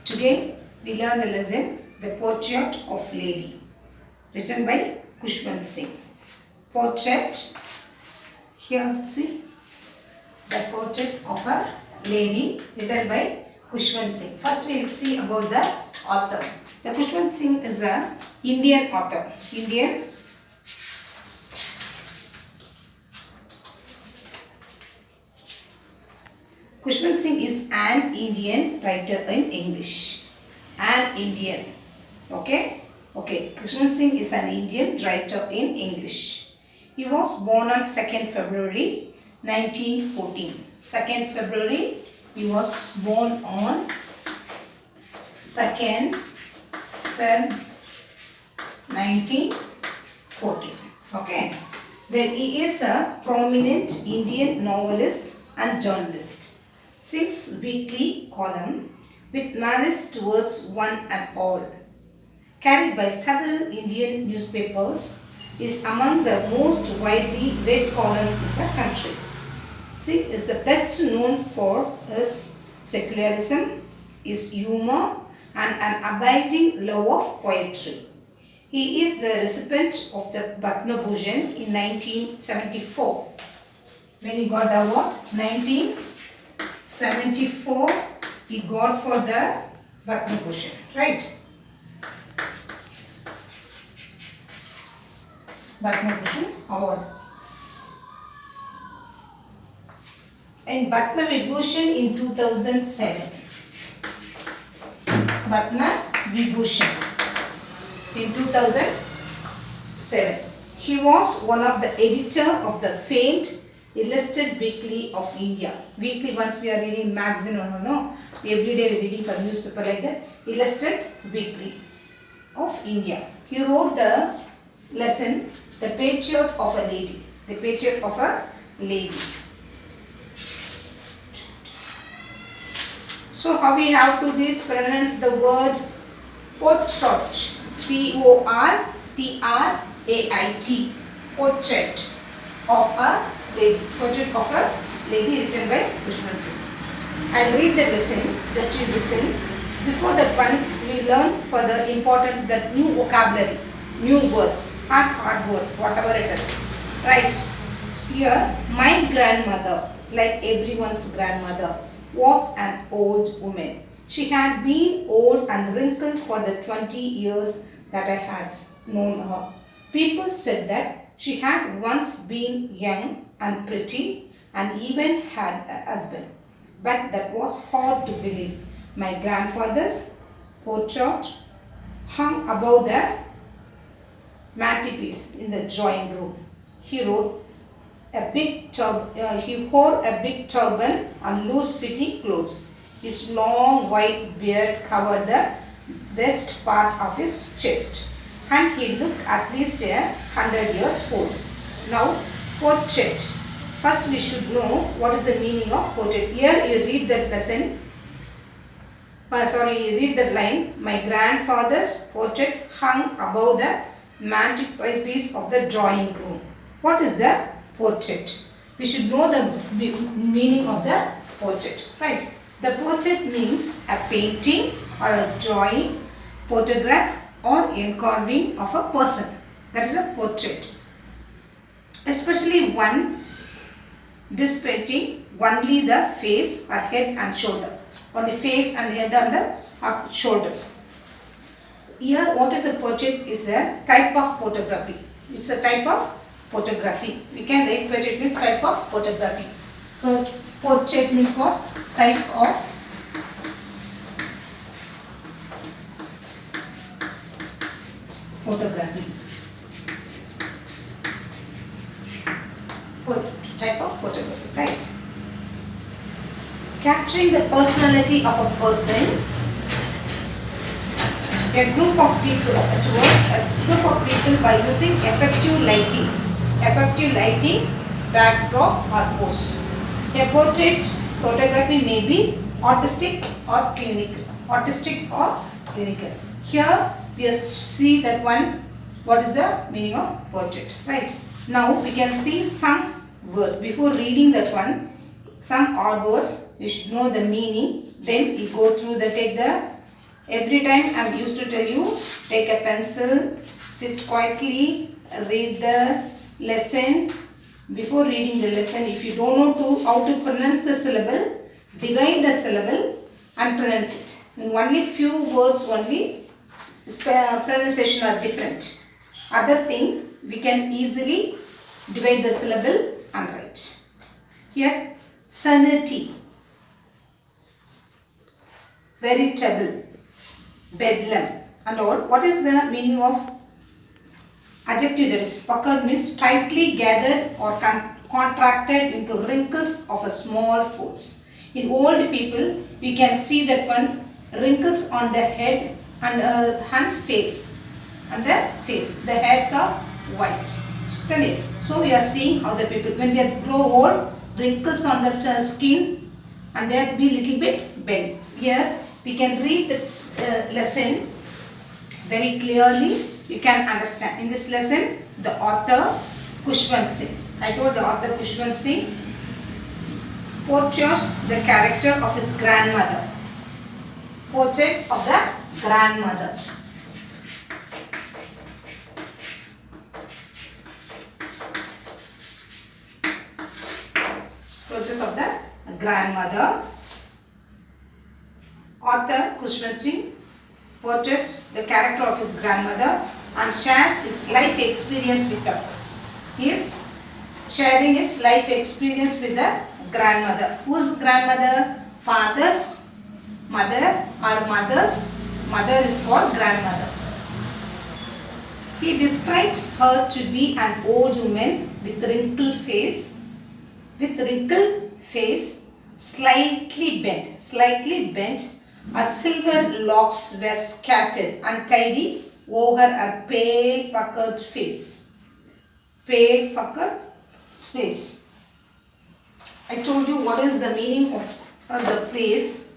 Today we learn the lesson The Portrait of Lady, written by Khushwant Singh. Portrait, here see, the portrait of a lady written by Khushwant Singh. First we will see about the author. The Khushwant Singh is a Indian author. Khushwant Singh is an Indian writer in English. An Indian. Okay? Okay. Khushwant Singh is an Indian writer in English. He was born on 2nd February 1914. 2nd February. He was born on 2nd Feb 1914. Okay? Then he is a prominent Indian novelist and journalist. Singh's weekly column, with malice towards one and all, carried by several Indian newspapers, is among the most widely read columns in the country. Singh is the best known for his secularism, his humor, and an abiding love of poetry. He is the recipient of the Padma Bhushan in 1974. When he got the award? 1974 he got for the Padma Bhushan, right? Padma Bhushan award. And Padma Vibhushan in 2007. Padma Vibhushan in 2007. He was one of the editor of the famed Illustrated Weekly of India. Weekly, once we are reading magazine or no, every day we are reading for newspaper like that. Illustrated Weekly of India. He wrote the lesson, The Patriot of a Lady. The Patriot of a Lady. So how we have to this pronounce the word portrait. P-O-R-T-R-A-I-T. Portrait of a lady. Portrait of a lady written by Khushwant Singh. I'll read the lesson. Just you listen. Before that one, we learn further important the new vocabulary, new words, hard words, whatever it is. Right. Here, my grandmother, like everyone's grandmother, was an old woman. She had been old and wrinkled for the 20 years that I had known her. People said that she had once been young and pretty and even had a husband. But that was hard to believe. My grandfather's portrait hung above the mantelpiece in the drawing room. He wore a big turban and loose-fitting clothes. His long white beard covered the west part of his chest, and he looked at least 100 years old. Now, portrait. First, we should know what is the meaning of portrait. Here, you read that lesson. You read that line. My grandfather's portrait hung above the mantelpiece of the drawing room. What is the portrait? We should know the meaning of the portrait, right? The portrait means a painting or a drawing, photograph or engraving of a person. That is a portrait. Especially one depicting only the face or head and shoulder. Only face and head and the shoulders. Here, what is the portrait? Is a type of photography. It's a type of photography. We can write portrait means type of photography. Portrait means what? Type of photography. Type of photography, right? Capturing the personality of a person. A group of people by using effective lighting, backdrop or pose. A portrait photography may be artistic or clinical. Here we see that one. What is the meaning of portrait? Right. Now we can see some words. Before reading that one, some odd words. You should know the meaning. Then you go through take the Every time I used to tell you, take a pencil, sit quietly, read the lesson. Before reading the lesson, if you don't know how to pronounce the syllable, divide the syllable and pronounce it. In only few words only, pronunciation are different. Other thing, we can easily divide the syllable and write. Here, sanity, veritable, bedlam and all. What is the meaning of adjective that is puckered? Means tightly gathered or contracted into wrinkles of a small force. In old people, we can see that one wrinkles on the head and face. And the face, the hairs are white. Isn't it? So we are seeing how the people, when they grow old, wrinkles on the skin and they will be little bit bent. Here we can read this lesson very clearly. You can understand. In this lesson, the author Khushwant Singh. I told the author Khushwant Singh portrays the character of his grandmother. Portraits of the grandmother. Portraits of the grandmother. Author Khushwant Singh portrays the character of his grandmother and shares his life experience with her. He is sharing his life experience with the grandmother. Whose grandmother? Father's mother or mother's mother is called grandmother. He describes her to be an old woman with wrinkled face, slightly bent. Her silver locks were scattered untidy over her pale puckered face. I told you what is the meaning of the phrase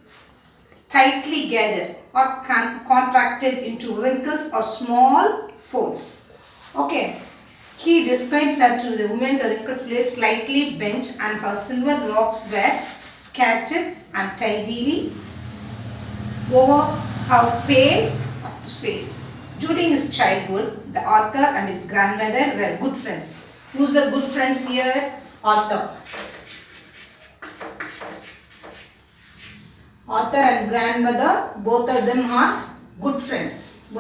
tightly gathered or contracted into wrinkles or small folds. Okay. He describes her to the woman's wrinkled face slightly bent and her silver locks were scattered untidily over her pale face. During his childhood, the author and his grandmother were good friends. Who's the good friends here? Author. Author and grandmother, both of them are good friends.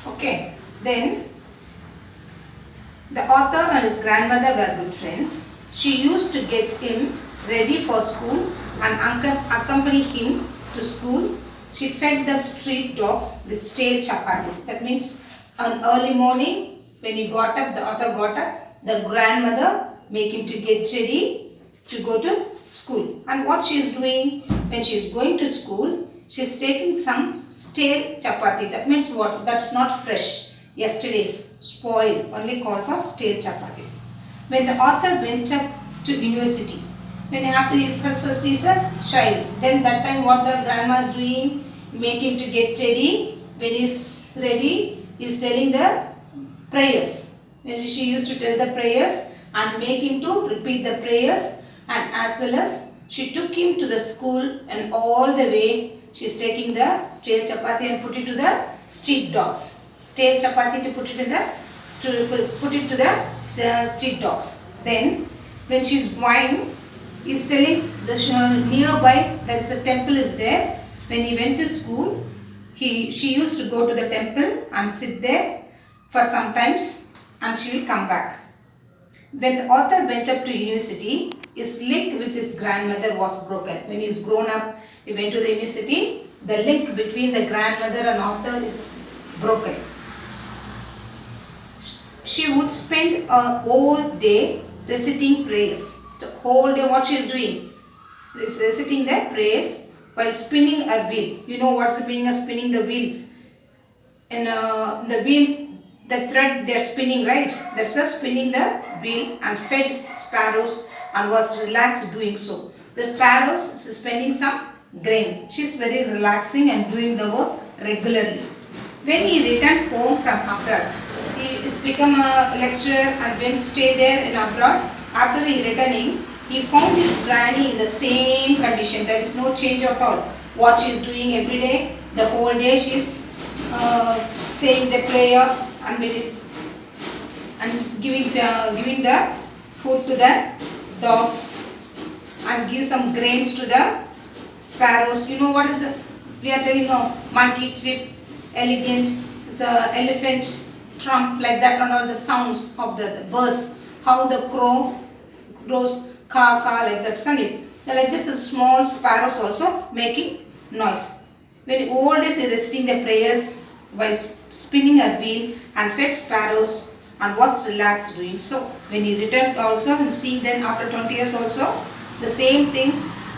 Okay, then the author and his grandmother were good friends. She used to get him ready for school and accompany him to school. She fed the street dogs with stale chapatis. That means on early morning when he got up, the author got up, the grandmother make him to get ready to go to school. And what she is doing when she is going to school, she is taking some stale chapati. That means what? That's not fresh. Yesterday's spoiled, only called for stale chapatis. When the author went up to university, when after first he is a child, then that time what the grandma is doing, make him to get ready. When he is ready, he is telling the prayers. When she used to tell the prayers and make him to repeat the prayers, and as well as she took him to the school, and all the way she is taking the stale chapati and put it to the street dogs. Stale chapati to put it to the street dogs. Then when she is going, he is telling the nearby there is a temple is there. When he went to school, she used to go to the temple and sit there for some times and she will come back. When the author went up to university, his link with his grandmother was broken. When he is grown up, he went to the university, the link between the grandmother and author is broken. She would spend a whole day reciting prayers. The whole day what she is doing? Is reciting the prayers while spinning a wheel. You know what's the meaning of spinning the wheel? In the wheel, the thread they are spinning, right? That's a spinning the wheel and fed sparrows and was relaxed doing so. The sparrows is spending some grain. She is very relaxing and doing the work regularly. When he returned home from abroad, he is become a lecturer and when stay there in abroad, After he returning, he found his granny in the same condition. There is no change at all. What she is doing every day, the whole day she is saying the prayer and giving the food to the dogs and give some grains to the sparrows. You know what is the, we are telling now, monkey, chip, elegant, elephant, trump, like that, and all the sounds of the birds. How the crow grows, caw, like that, isn't it? Like this, small sparrows also making noise. When old is reciting the prayers while spinning a wheel and fed sparrows and was relaxed doing so. When he returned also and seeing then after 20 years also, the same thing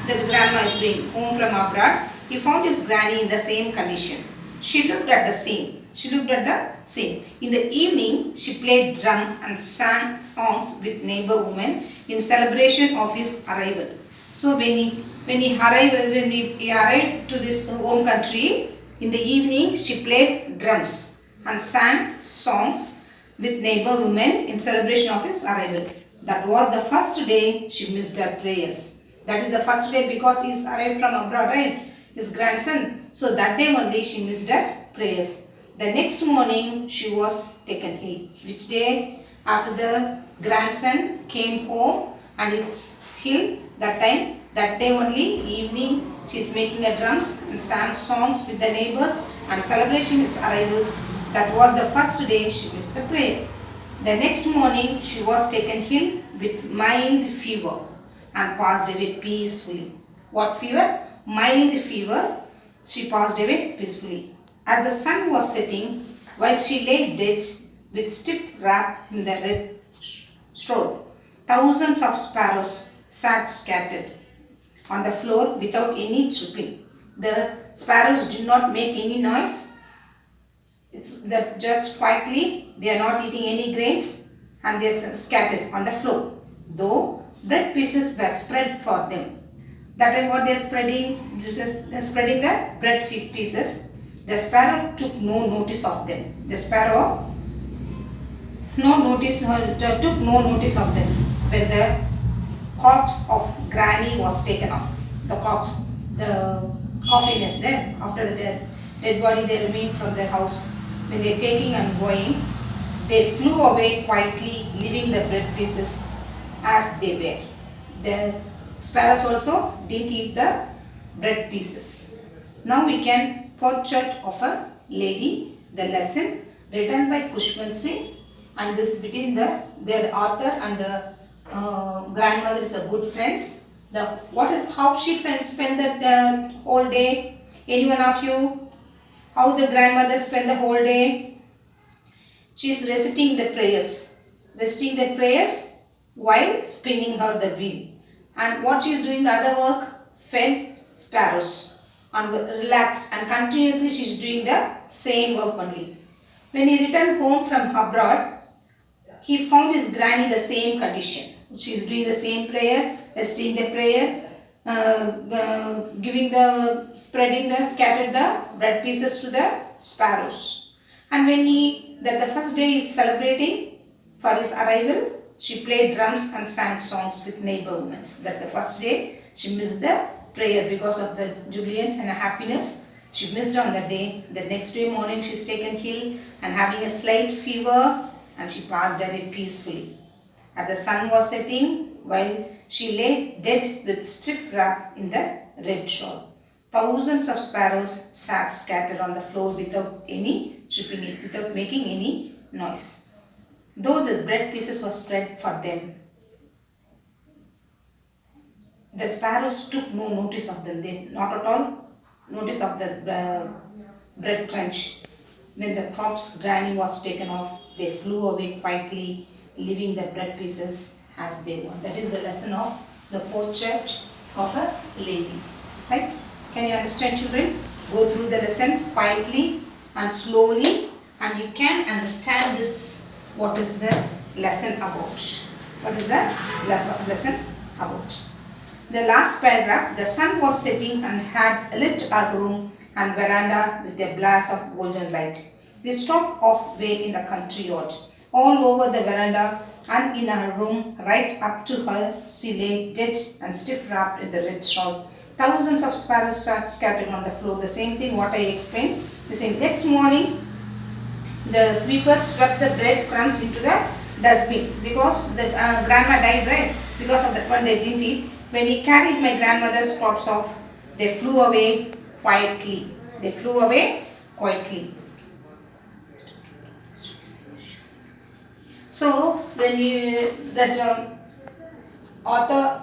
that grandma is doing home from abroad, he found his granny in the same condition. She looked at the same. In the evening, she played drum and sang songs with neighbor women in celebration of his arrival. So when he arrived to this home country, in the evening she played drums and sang songs with neighbor women in celebration of his arrival. That was the first day she missed her prayers. That is the first day because he arrived from abroad, right? His grandson. So that day only she missed her prayers. The next morning she was taken ill. Which day? After the grandson came home and is ill, that day only evening she is making a drums and sang songs with the neighbors and celebrating his arrivals. That was the first day she missed the prayer. The next morning she was taken ill with mild fever and passed away peacefully. What fever? Mild fever. She passed away peacefully. As the sun was setting, while she lay dead with stiff wrap in the red straw, thousands of sparrows sat scattered on the floor without any chirping. The sparrows did not make any noise. It's that just quietly, they are not eating any grains and they are scattered on the floor. Though bread pieces were spread for them. That time what they are spreading, they are spreading the bread pieces. The sparrow took no notice of them. The sparrow took no notice of them when the corpse of granny was taken off. The corpse, the coffin is there. After the dead body, they remained from their house. When they are taking and going, they flew away quietly, leaving the bread pieces as they were. The sparrows also didn't eat the bread pieces. Now we can Portrait of a Lady, the lesson written by Khushwant Singh, and this between the author and the grandmother is a good friends. How she spent that whole day? Any one of you? How the grandmother spent the whole day? She is reciting the prayers while spinning her the wheel. And what she is doing the other work? Fed sparrows. And relaxed and continuously she is doing the same work only. When he returned home from abroad, he found his granny the same condition. She is doing the same prayer, reciting the prayer, scattered the bread pieces to the sparrows. And when the first day is celebrating for his arrival, she played drums and sang songs with neighbor women. That's the first day she missed the prayer because of the jubilant and happiness. She missed on that day. The next day morning she is taken ill and having a slight fever and she passed away peacefully. As the sun was setting, while she lay dead with stiff wrap in the red shawl, thousands of sparrows sat scattered on the floor without any chirping, without making any noise. Though the bread pieces were spread for them, the sparrows took no notice of them. They not at all notice of the bread crunch. When the crop's granny was taken off, they flew away quietly, leaving the bread pieces as they were. That is the lesson of the portrait of a lady. Right? Can you understand, children? Go through the lesson quietly and slowly, and you can understand this. What is the lesson about? What is the lesson about? The last paragraph, the sun was setting and had lit our room and veranda with a blast of golden light. We stopped off way in the country yard. All over the veranda and in her room, right up to her, she lay dead and stiff wrapped in the red shawl. Thousands of sparrows sat scattered on the floor. The same thing what I explained. The same. Next morning, the sweeper swept the bread crumbs into the dustbin because the grandma died, right? Because of that one they didn't eat. When he carried my grandmother's crops off, they flew away quietly. They flew away quietly. So when you that author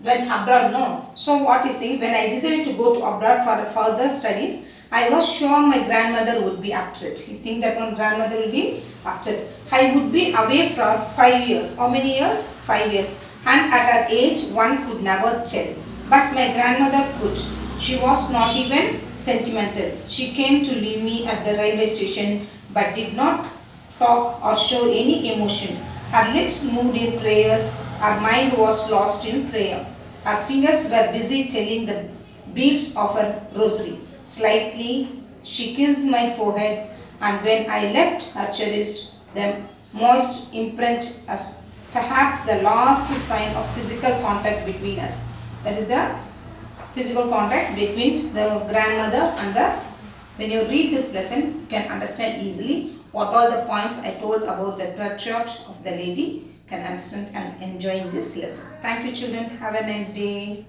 went abroad, no. So what is saying, when I decided to go to abroad for further studies, I was sure my grandmother would be upset. You think that my grandmother will be upset? I would be away for 5 years. How many years? 5 years. And at her age, one could never tell. But my grandmother could. She was not even sentimental. She came to leave me at the railway station but did not talk or show any emotion. Her lips moved in prayers, her mind was lost in prayer. Her fingers were busy telling the beads of her rosary. Slightly, she kissed my forehead, and when I left, her cherished the moist imprint as perhaps the last sign of physical contact between us. That is the physical contact between the grandmother and the. When you read this lesson, you can understand easily what all the points I told about the portrait of the lady, can understand and enjoy this lesson. Thank you children. Have a nice day.